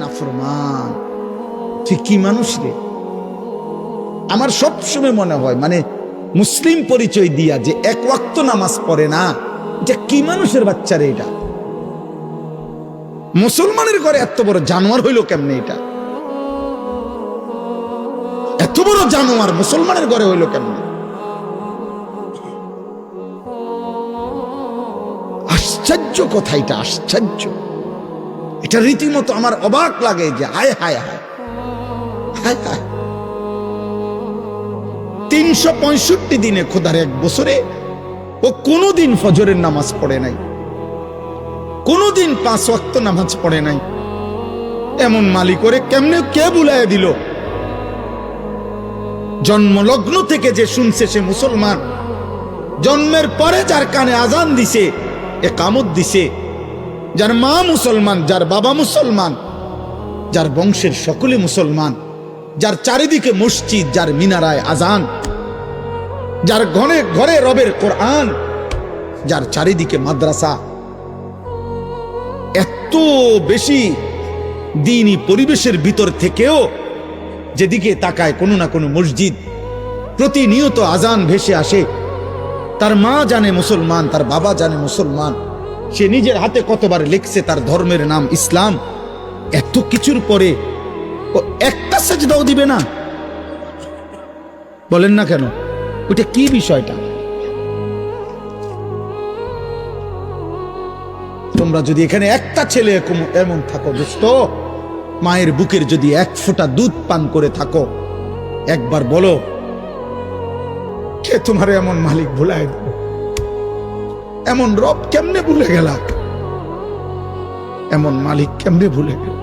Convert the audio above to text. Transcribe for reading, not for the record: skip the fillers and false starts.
নাফরমান, ঠিক কি মানুষ রে। আমার সবসময় মনে হয় মানে মুসলিম পরিচয় দিয়া যে এক ওয়াক্ত নামাজ পড়ে না, এটা কি মানুষের বাচ্চা রে। এটা মুসলমানের ঘরে এত বড় জানোয়ার হইল কেমনে? এটা এত বড় জানোয়ার মুসলমানের ঘরে হইল কেমনে? আশ্চর্য কথা, এটা আশ্চর্য। এটা রীতিমতো আমার অবাক লাগে যে হায় হায় হায় হায় হায়। 365 দিনে খোদার এক বছরে ও কোনোদিন ফজরের নামাজ পড়ে নাই, কোনোদিন 5 ওয়াক্ত নামাজ পড়ে নাই। এমন মালি করে কেমনে কে বুলায় দিল? জন্মলগ্ন থেকে যে শুনছে সে মুসলমান, জন্মের পরে যার কানে আজান দিছে, একামত দিছে, যার মা মুসলমান, যার বাবা মুসলমান, যার বংশের সকলে মুসলমান, যার চারিদিকে মসজিদ, যার মিনারায় আজান, যার ঘরে ঘরে রবের কোরআন, যার চারিদিকে মাদ্রাসা, এত বেশি দ্বীনি পরিবেশের ভিতর থেকেও যেদিকে তাকায় কোনো না কোনো মসজিদ, প্রতিনিয়ত আজান ভেসে আসে। তার মা জানে মুসলমান, তার বাবা জানে মুসলমান, সে নিজের হাতে কতবার লিখছে তার ধর্মের নাম ইসলাম। এত কিছুর পরে ও একটা সেজদাও দিবে না? বলেন না কেন? ওইটা কি বিষয়টা? তোমরা যদি এখানে একটা ছেলে এমন থাকো দোস্ত, মায়ের বুকের যদি 1 ফোঁটা দুধ পান করে থাকো, একবার বলো কে তোমার এমন মালিক ভুলায় দিল? এমন রব কেমনে ভুলে গেলা? এমন মালিক কেমনে ভুলে গেল?